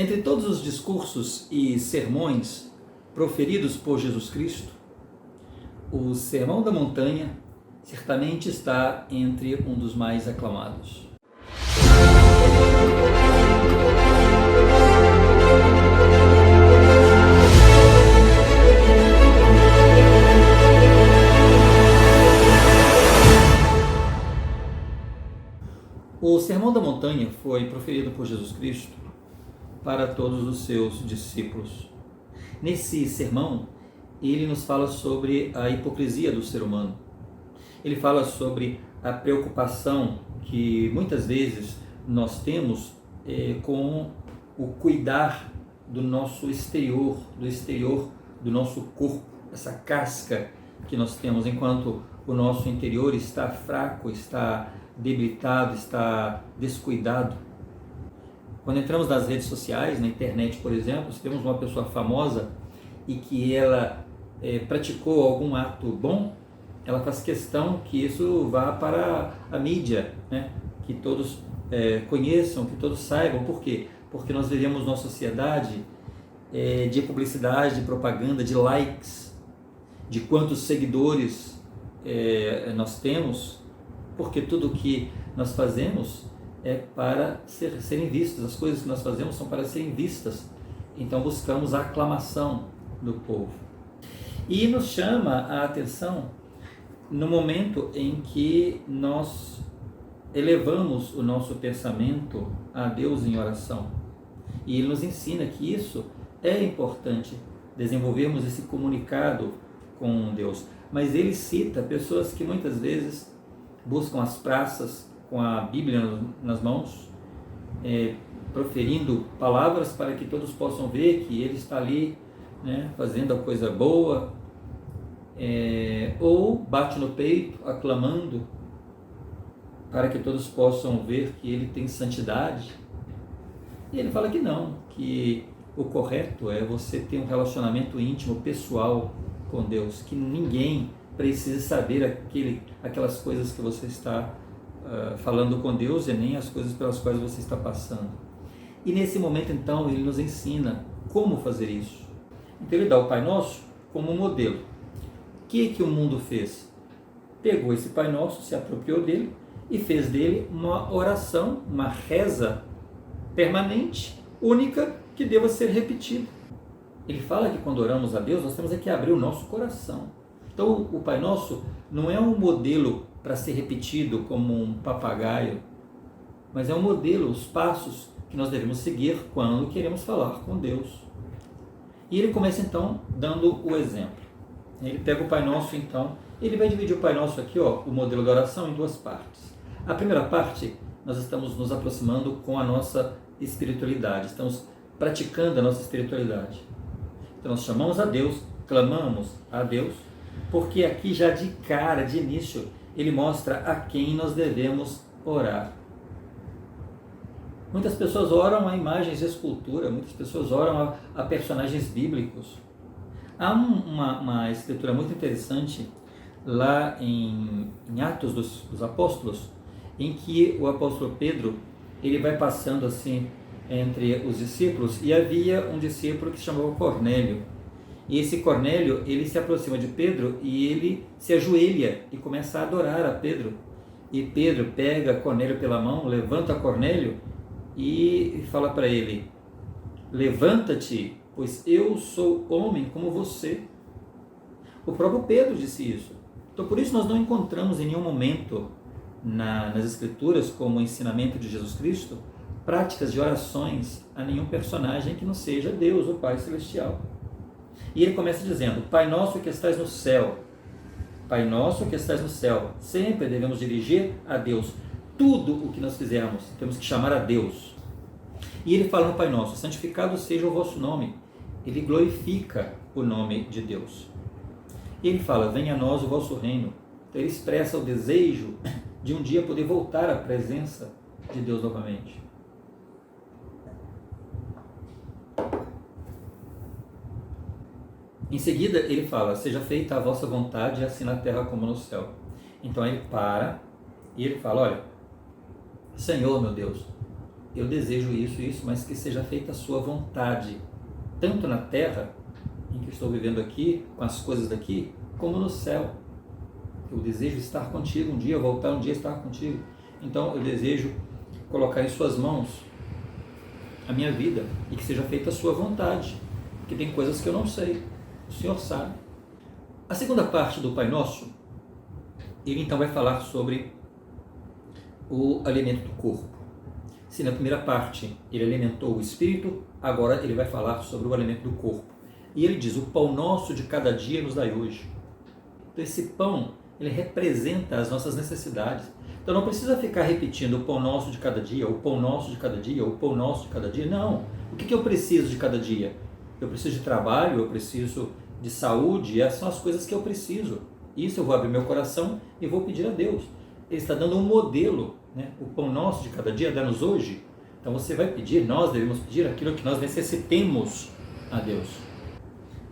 Entre todos os discursos e sermões proferidos por Jesus Cristo, o Sermão da Montanha certamente está entre um dos mais aclamados. O Sermão da Montanha foi proferido por Jesus Cristo para todos os seus discípulos. Nesse sermão, ele nos fala sobre a hipocrisia do ser humano. Ele fala sobre a preocupação que muitas vezes nós temos com o cuidar do nosso exterior, do nosso corpo, essa casca que nós temos, enquanto o nosso interior está fraco, está debilitado, está descuidado. Quando entramos nas redes sociais, na internet, por exemplo, se temos uma pessoa famosa e que ela praticou algum ato bom, ela faz questão que isso vá para a mídia, né? Que todos conheçam, que todos saibam. Por quê? Porque nós vivemos numa sociedade de publicidade, de propaganda, de likes, de quantos seguidores nós temos, porque tudo que nós fazemos é para serem vistos, as coisas que nós fazemos são para serem vistas, então buscamos a aclamação do povo. E nos chama a atenção no momento em que nós elevamos o nosso pensamento a Deus em oração. E ele nos ensina que isso é importante, desenvolvermos esse comunicado com Deus. Mas ele cita pessoas que muitas vezes buscam as praças com a Bíblia nas mãos, proferindo palavras para que todos possam ver que ele está ali, né, fazendo a coisa boa, ou bate no peito, aclamando, para que todos possam ver que ele tem santidade. E ele fala que não, que o correto é você ter um relacionamento íntimo, pessoal com Deus, que ninguém precisa saber aquelas coisas que você está falando com Deus e nem as coisas pelas quais você está passando. E nesse momento, então, ele nos ensina como fazer isso. Então ele dá o Pai Nosso como um modelo. O que o mundo fez? Pegou esse Pai Nosso, se apropriou dele e fez dele uma oração, uma reza permanente, única, que deva ser repetida. Ele fala que quando oramos a Deus, nós temos que abrir o nosso coração. Então o Pai Nosso não é um modelo para ser repetido como um papagaio, mas é um modelo, os passos que nós devemos seguir quando queremos falar com Deus. E ele começa então dando o exemplo. Ele pega o Pai Nosso, então, ele vai dividir o Pai Nosso aqui, o modelo da oração, em duas partes. A primeira parte, nós estamos nos aproximando com a nossa espiritualidade, estamos praticando a nossa espiritualidade. Então nós chamamos a Deus, clamamos a Deus, porque aqui já de cara, de início, ele mostra a quem nós devemos orar. Muitas pessoas oram a imagens de escultura, muitas pessoas oram a personagens bíblicos. Há uma escritura muito interessante lá em Atos dos Apóstolos, em que o apóstolo Pedro ele vai passando assim entre os discípulos, e havia um discípulo que se chamava Cornélio. E esse Cornélio, ele se aproxima de Pedro e ele se ajoelha e começa a adorar a Pedro. E Pedro pega Cornélio pela mão, levanta Cornélio e fala para ele: levanta-te, pois eu sou homem como você. O próprio Pedro disse isso. Então por isso nós não encontramos em nenhum momento nas Escrituras, como ensinamento de Jesus Cristo, práticas de orações a nenhum personagem que não seja Deus, o Pai Celestial. E ele começa dizendo: Pai nosso que estás no céu, Pai nosso que estás no céu. Sempre devemos dirigir a Deus. Tudo o que nós fizermos, temos que chamar a Deus. E ele fala no Pai Nosso: santificado seja o vosso nome. Ele glorifica o nome de Deus. E ele fala: venha a nós o vosso reino. Então ele expressa o desejo de um dia poder voltar à presença de Deus novamente. Em seguida ele fala: seja feita a vossa vontade, assim na terra como no céu. Então ele para e ele fala: olha, Senhor meu Deus, eu desejo isso, mas que seja feita a sua vontade, tanto na terra, em que estou vivendo aqui, com as coisas daqui, como no céu. Eu desejo estar contigo um dia, voltar um dia a estar contigo. Então eu desejo colocar em suas mãos a minha vida e que seja feita a sua vontade, porque tem coisas que eu não sei, o Senhor sabe. A segunda parte do Pai Nosso, ele então vai falar sobre o alimento do corpo. Se na primeira parte ele alimentou o espírito, agora ele vai falar sobre o alimento do corpo. E ele diz: o pão nosso de cada dia nos dai hoje. Então esse pão, ele representa as nossas necessidades. Então não precisa ficar repetindo o pão nosso de cada dia, o pão nosso de cada dia, o pão nosso de cada dia. Não. O que eu preciso de cada dia? Eu preciso de trabalho, eu preciso de saúde, essas são as coisas que eu preciso. Isso eu vou abrir meu coração e vou pedir a Deus. Ele está dando um modelo, né? O pão nosso de cada dia dá-nos hoje. Então você vai pedir, nós devemos pedir aquilo que nós necessitemos a Deus.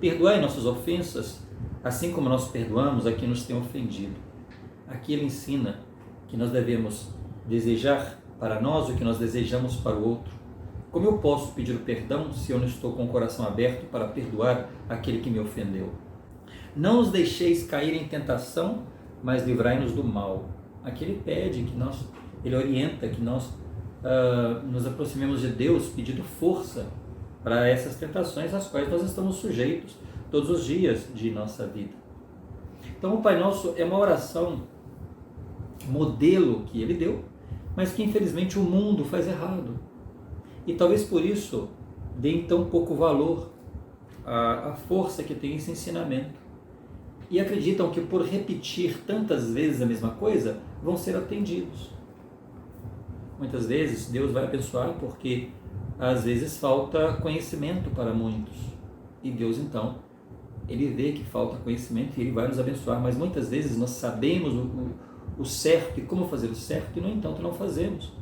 Perdoai nossas ofensas, assim como nós perdoamos a quem nos tem ofendido. Aqui ele ensina que nós devemos desejar para nós o que nós desejamos para o outro. Como eu posso pedir o perdão se eu não estou com o coração aberto para perdoar aquele que me ofendeu? Não os deixeis cair em tentação, mas livrai-nos do mal. Aqui ele pede que ele orienta que nós nos aproximemos de Deus pedindo força para essas tentações às quais nós estamos sujeitos todos os dias de nossa vida. Então o Pai Nosso é uma oração modelo que ele deu, mas que infelizmente o mundo faz errado. E talvez por isso dê tão pouco valor à força que tem esse ensinamento. E acreditam que por repetir tantas vezes a mesma coisa, vão ser atendidos. Muitas vezes Deus vai abençoar porque às vezes falta conhecimento para muitos. E Deus então, ele vê que falta conhecimento e ele vai nos abençoar. Mas muitas vezes nós sabemos o certo e como fazer o certo e no entanto não fazemos.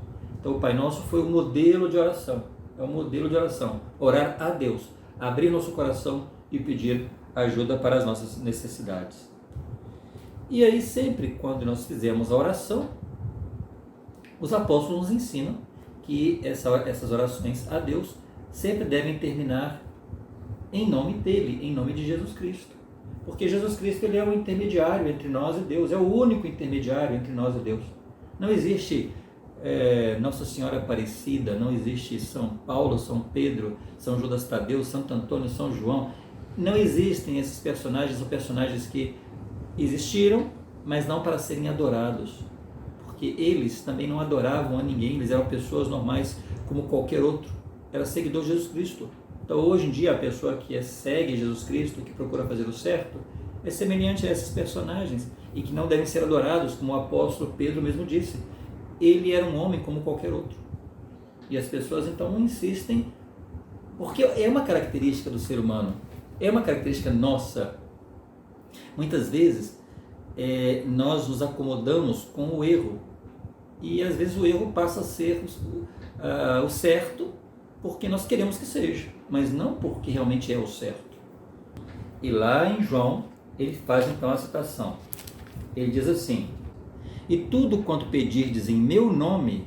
Então o Pai Nosso foi o modelo de oração. É um modelo de oração. Orar a Deus, abrir nosso coração e pedir ajuda para as nossas necessidades. E aí sempre quando nós fizemos a oração, os apóstolos nos ensinam que essas orações a Deus sempre devem terminar em nome dele, em nome de Jesus Cristo. Porque Jesus Cristo ele é o intermediário entre nós e Deus, é o único intermediário entre nós e Deus. Não existe Nossa Senhora Aparecida, não existe São Paulo, São Pedro, São Judas Tadeu, Santo Antônio, São João. Não existem esses personagens ou personagens que existiram, mas não para serem adorados. Porque eles também não adoravam a ninguém, eles eram pessoas normais como qualquer outro. Era seguidor de Jesus Cristo. Então hoje em dia a pessoa que segue Jesus Cristo, que procura fazer o certo, é semelhante a esses personagens e que não devem ser adorados, como o apóstolo Pedro mesmo disse. Ele era um homem como qualquer outro. E as pessoas então insistem, porque é uma característica do ser humano, é uma característica nossa. Muitas vezes nós nos acomodamos com o erro e às vezes o erro passa a ser o certo porque nós queremos que seja, mas não porque realmente é o certo. E lá em João ele faz então a citação. Ele diz assim: e tudo quanto pedirdes em meu nome,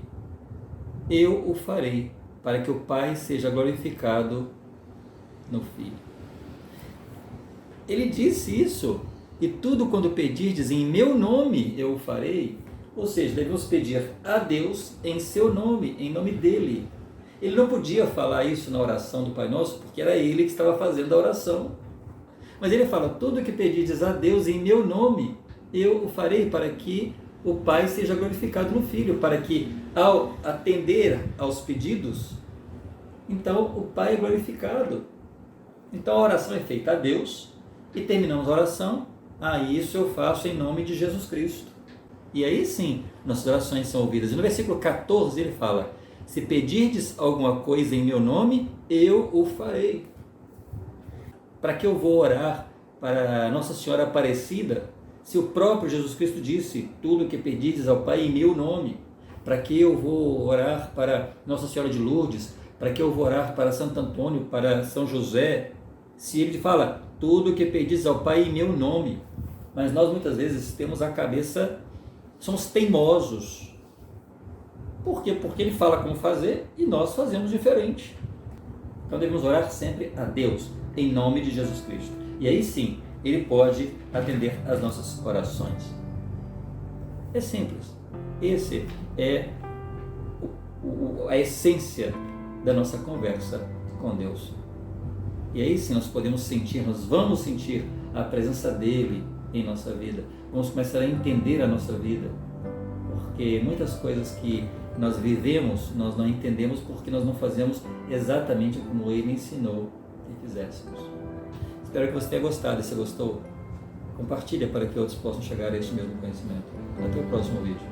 eu o farei, para que o Pai seja glorificado no Filho. Ele disse isso, e tudo quanto pedirdes em meu nome, eu o farei. Ou seja, devemos pedir a Deus em seu nome, em nome dele. Ele não podia falar isso na oração do Pai Nosso, porque era ele que estava fazendo a oração. Mas ele fala: tudo que pedirdes a Deus em meu nome, eu o farei, para que o Pai seja glorificado no Filho, para que ao atender aos pedidos, então o Pai é glorificado. Então a oração é feita a Deus e terminamos a oração: isso eu faço em nome de Jesus Cristo. E aí sim, nossas orações são ouvidas. E no versículo 14 ele fala: se pedirdes alguma coisa em meu nome, eu o farei. Para que eu vou orar para Nossa Senhora Aparecida, se o próprio Jesus Cristo disse: tudo que pedirdes ao Pai em meu nome? Para que eu vou orar para Nossa Senhora de Lourdes? Para que eu vou orar para Santo Antônio, para São José? Se ele fala: tudo que pedis ao Pai em meu nome. Mas nós muitas vezes temos a cabeça, somos teimosos. Por quê? Porque Ele fala como fazer e nós fazemos diferente. Então devemos orar sempre a Deus, em nome de Jesus Cristo. E aí sim, Ele pode atender às nossas orações. É simples. Esse é a essência da nossa conversa com Deus. E aí sim nós podemos sentir, nós vamos sentir a presença dEle em nossa vida. Vamos começar a entender a nossa vida. Porque muitas coisas que nós vivemos, nós não entendemos porque nós não fazemos exatamente como Ele ensinou que fizéssemos. Espero que você tenha gostado. E se gostou, compartilha para que outros possam chegar a este mesmo conhecimento. Até o próximo vídeo.